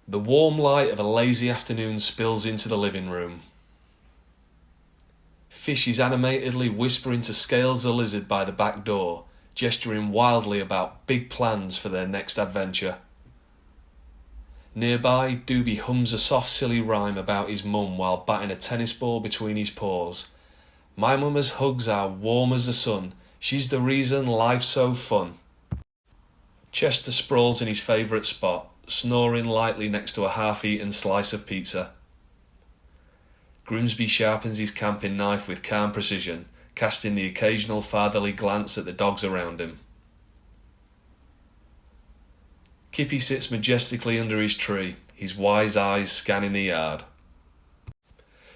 The warm light of a lazy afternoon spills into the living room. Fish is animatedly whispering to Scales the lizard by the back door, gesturing wildly about big plans for their next adventure. Nearby, Doobie hums a soft silly rhyme about his mum while batting a tennis ball between his paws. My mama's hugs are warm as the sun. She's the reason life's so fun. Chester sprawls in his favourite spot, snoring lightly next to a half-eaten slice of pizza. Grimsby sharpens his camping knife with calm precision, casting the occasional fatherly glance at the dogs around him. Kippy sits majestically under his tree, his wise eyes scanning the yard.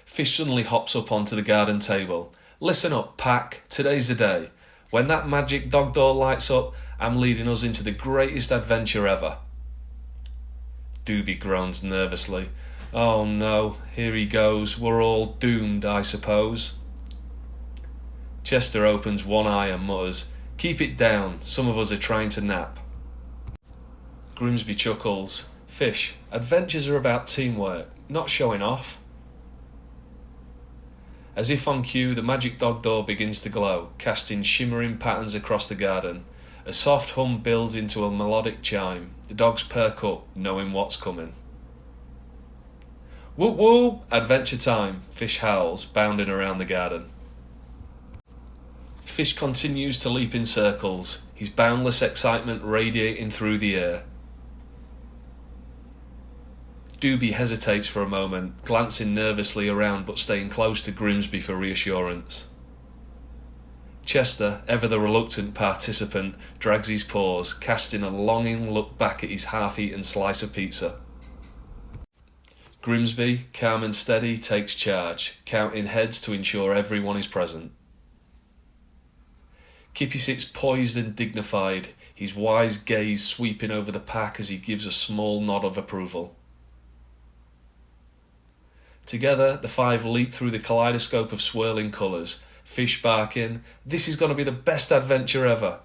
Fish suddenly hops up onto the garden table. Listen up, pack, today's the day. When that magic dog door lights up, I'm leading us into the greatest adventure ever. Doobie groans nervously. Oh no, here he goes, we're all doomed, I suppose. Chester opens one eye and mutters, keep it down, some of us are trying to nap. Grimsby chuckles. Fish, adventures are about teamwork, not showing off. As if on cue, the magic dog door begins to glow, casting shimmering patterns across the garden. A soft hum builds into a melodic chime. The dogs perk up, knowing what's coming. Whoop whoop! Adventure time, Fish howls, bounding around the garden. Fish continues to leap in circles, his boundless excitement radiating through the air. Doobie hesitates for a moment, glancing nervously around but staying close to Grimsby for reassurance. Chester, ever the reluctant participant, drags his paws, casting a longing look back at his half-eaten slice of pizza. Grimsby, calm and steady, takes charge, counting heads to ensure everyone is present. Kippy sits poised and dignified, his wise gaze sweeping over the pack as he gives a small nod of approval. Together, the five leap through the kaleidoscope of swirling colours, Fish barking, this is going to be the best adventure ever.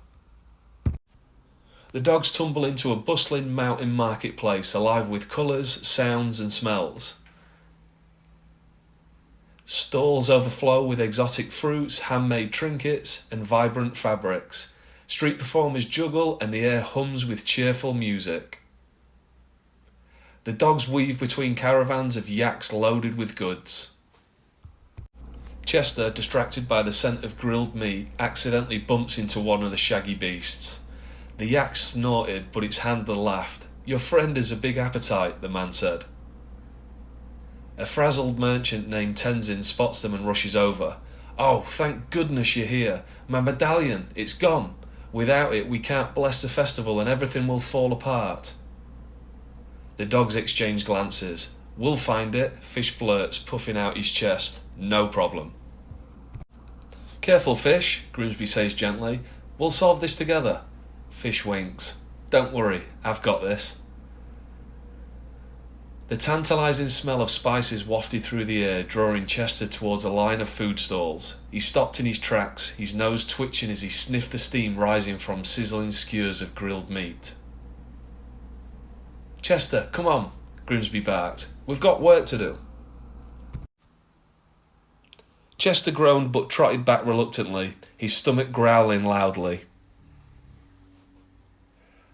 The dogs tumble into a bustling mountain marketplace alive with colours, sounds and smells. Stalls overflow with exotic fruits, handmade trinkets and vibrant fabrics. Street performers juggle and the air hums with cheerful music. The dogs weave between caravans of yaks loaded with goods. Chester, distracted by the scent of grilled meat, accidentally bumps into one of the shaggy beasts. The yak snorted, but its handler laughed. Your friend has a big appetite, the man said. A frazzled merchant named Tenzin spots them and rushes over. Oh, thank goodness you're here. My medallion, it's gone. Without it, we can't bless the festival and everything will fall apart. The dogs exchange glances. We'll find it, Fish blurts, puffing out his chest. No problem. Careful, Fish, Grimsby says gently. We'll solve this together. Fish winks. Don't worry, I've got this. The tantalising smell of spices wafted through the air, drawing Chester towards a line of food stalls. He stopped in his tracks, his nose twitching as he sniffed the steam rising from sizzling skewers of grilled meat. Chester, come on, Grimsby barked. We've got work to do. Chester groaned but trotted back reluctantly, his stomach growling loudly.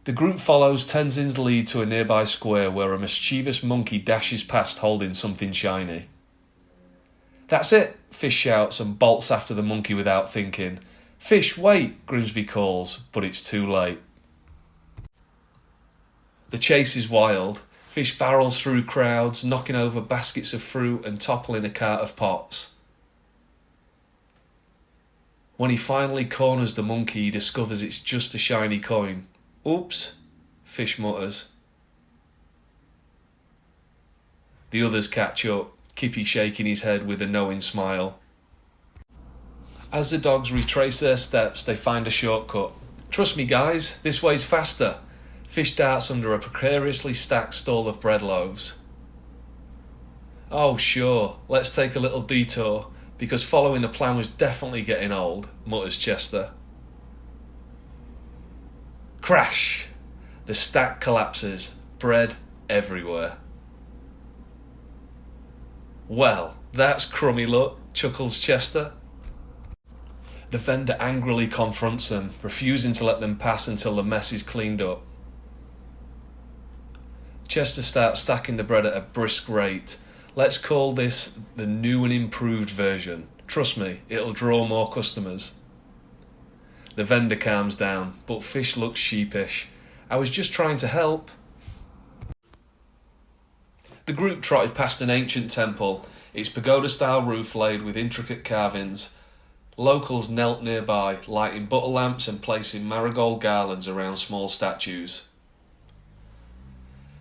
The group follows Tenzin's lead to a nearby square where a mischievous monkey dashes past holding something shiny. That's it, Fish shouts and bolts after the monkey without thinking. Fish, wait, Grimsby calls, but it's too late. The chase is wild. Fish barrels through crowds, knocking over baskets of fruit and toppling a cart of pots. When he finally corners the monkey, he discovers it's just a shiny coin. Oops, Fish mutters. The others catch up, Kippy shaking his head with a knowing smile. As the dogs retrace their steps, they find a shortcut. Trust me, guys, this way's faster. Fish darts under a precariously stacked stall of bread loaves. Oh, sure, let's take a little detour, because following the plan was definitely getting old, mutters Chester. Crash! The stack collapses, bread everywhere. Well, that's crummy luck, chuckles Chester. The vendor angrily confronts them, refusing to let them pass until the mess is cleaned up. Chester starts stacking the bread at a brisk rate. Let's call this the new and improved version. Trust me, it'll draw more customers. The vendor calms down, but Fish looks sheepish. I was just trying to help. The group trotted past an ancient temple, its pagoda-style roof laid with intricate carvings. Locals knelt nearby, lighting butter lamps and placing marigold garlands around small statues.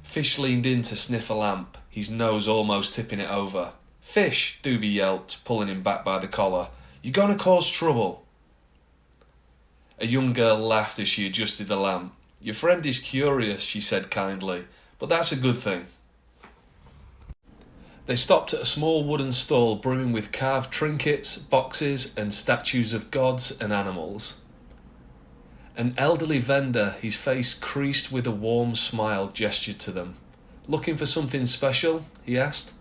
Fish leaned in to sniff a lamp, his nose almost tipping it over. Fish, Doobie yelped, pulling him back by the collar. You're going to cause trouble. A young girl laughed as she adjusted the lamp. Your friend is curious, she said kindly, but that's a good thing. They stopped at a small wooden stall brimming with carved trinkets, boxes and statues of gods and animals. An elderly vendor, his face creased with a warm smile, gestured to them. Looking for something special? He asked.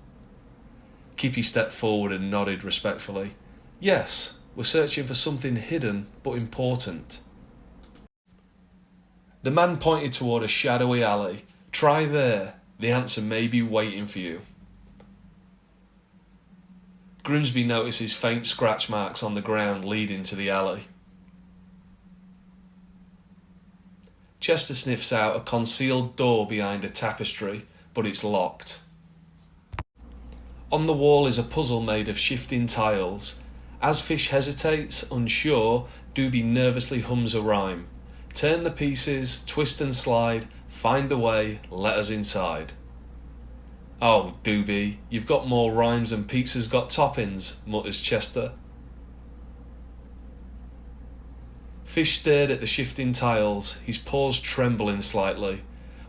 Kippy stepped forward and nodded respectfully. Yes, we're searching for something hidden but important. The man pointed toward a shadowy alley. Try there. The answer may be waiting for you. Grimsby notices faint scratch marks on the ground leading to the alley. Chester sniffs out a concealed door behind a tapestry, but it's locked. On the wall is a puzzle made of shifting tiles. As Fish hesitates, unsure, Doobie nervously hums a rhyme. Turn the pieces, twist and slide, find the way, let us inside. Oh, Doobie, you've got more rhymes than pizza's got toppings, mutters Chester. Fish stared at the shifting tiles, his paws trembling slightly.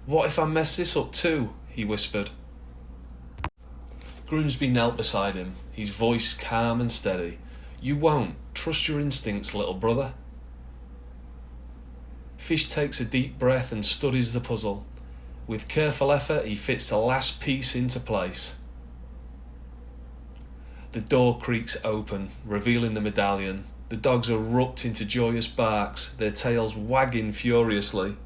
What if I mess this up too? He whispered. Grimsby knelt beside him, his voice calm and steady. You won't. Trust your instincts, little brother. Fish takes a deep breath and studies the puzzle. With careful effort, he fits the last piece into place. The door creaks open, revealing the medallion. The dogs erupt into joyous barks, their tails wagging furiously.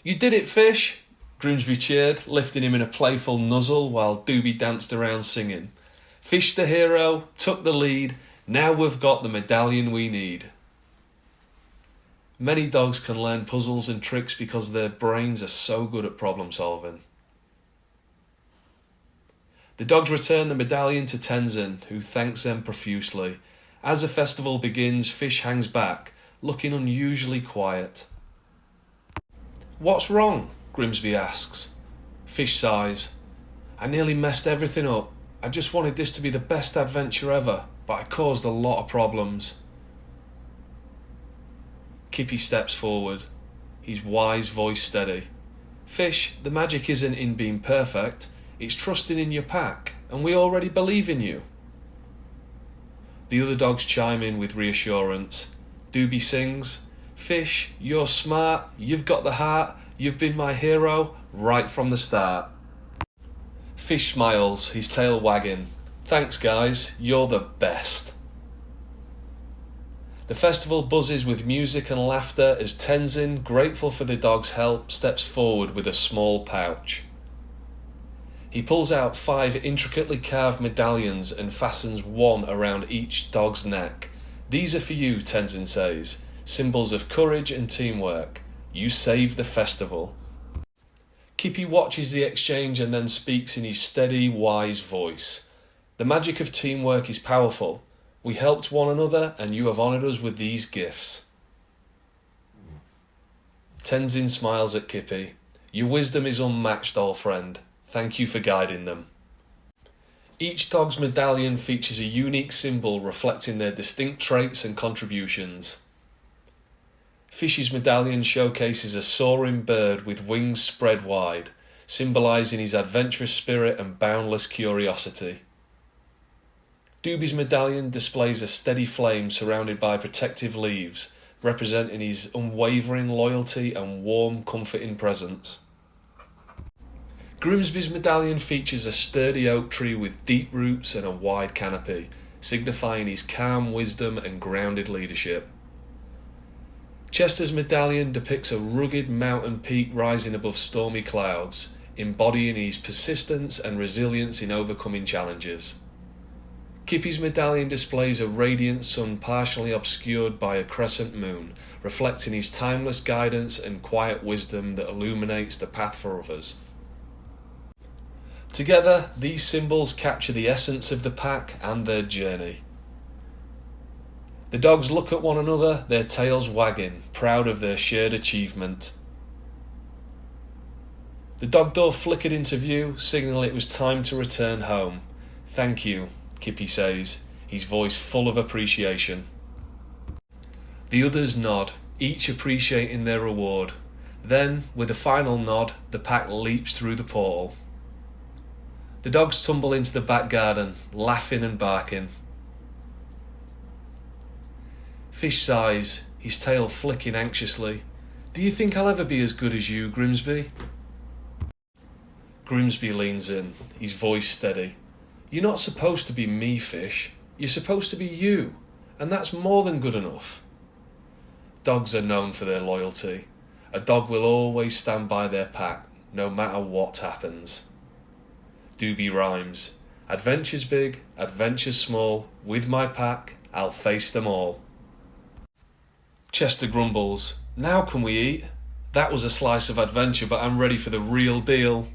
You did it, Fish! Grimsby cheered, lifting him in a playful nuzzle while Doobie danced around singing. Fish the hero, took the lead, now we've got the medallion we need. Many dogs can learn puzzles and tricks because their brains are so good at problem solving. The dogs return the medallion to Tenzin, who thanks them profusely. As the festival begins, Fish hangs back, looking unusually quiet. What's wrong? Grimsby asks. Fish sighs. I nearly messed everything up. I just wanted this to be the best adventure ever, but I caused a lot of problems. Kippy steps forward, his wise voice steady. Fish, the magic isn't in being perfect, it's trusting in your pack, and we already believe in you. The other dogs chime in with reassurance. Doobie sings, Fish, you're smart, you've got the heart, you've been my hero right from the start. Fish smiles, his tail wagging. Thanks guys, you're the best. The festival buzzes with music and laughter as Tenzin, grateful for the dog's help, steps forward with a small pouch. He pulls out 5 intricately carved medallions and fastens one around each dog's neck. These are for you, Tenzin says, symbols of courage and teamwork. You saved the festival. Kippy watches the exchange and then speaks in his steady, wise voice. The magic of teamwork is powerful. We helped one another and you have honoured us with these gifts. Tenzin smiles at Kippy. Your wisdom is unmatched, old friend. Thank you for guiding them. Each dog's medallion features a unique symbol reflecting their distinct traits and contributions. Fish's medallion showcases a soaring bird with wings spread wide, symbolising his adventurous spirit and boundless curiosity. Doobie's medallion displays a steady flame surrounded by protective leaves, representing his unwavering loyalty and warm, comforting presence. Grimsby's medallion features a sturdy oak tree with deep roots and a wide canopy, signifying his calm wisdom and grounded leadership. Chester's medallion depicts a rugged mountain peak rising above stormy clouds, embodying his persistence and resilience in overcoming challenges. Kippy's medallion displays a radiant sun partially obscured by a crescent moon, reflecting his timeless guidance and quiet wisdom that illuminates the path for others. Together, these symbols capture the essence of the pack and their journey. The dogs look at one another, their tails wagging, proud of their shared achievement. The dog door flickered into view, signalling it was time to return home. "Thank you," Kippy says, his voice full of appreciation. The others nod, each appreciating their reward. Then, with a final nod, the pack leaps through the portal. The dogs tumble into the back garden, laughing and barking. Fish sighs, his tail flicking anxiously. "Do you think I'll ever be as good as you, Grimsby?" Grimsby leans in, his voice steady. "You're not supposed to be me, Fish. You're supposed to be you, and that's more than good enough." Dogs are known for their loyalty. A dog will always stand by their pack, no matter what happens. Doobie rhymes, "Adventures big, adventures small, with my pack, I'll face them all." Chester grumbles, "Now can we eat? That was a slice of adventure, but I'm ready for the real deal."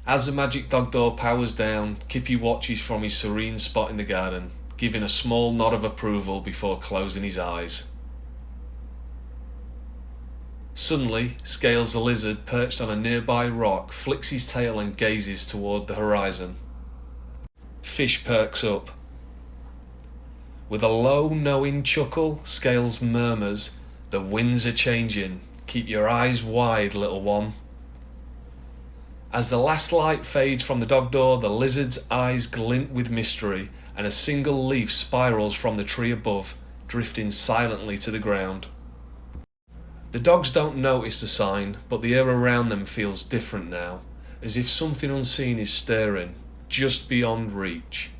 As the magic dog door powers down, Kippy watches from his serene spot in the garden, giving a small nod of approval before closing his eyes. Suddenly, Scales the lizard, perched on a nearby rock, flicks his tail and gazes toward the horizon. Fish perks up. With a low, knowing chuckle, Scales murmurs, "The winds are changing. Keep your eyes wide, little one." As the last light fades from the dog door, the lizard's eyes glint with mystery, and a single leaf spirals from the tree above, drifting silently to the ground. The dogs don't notice the sign, but the air around them feels different now, as if something unseen is stirring, just beyond reach.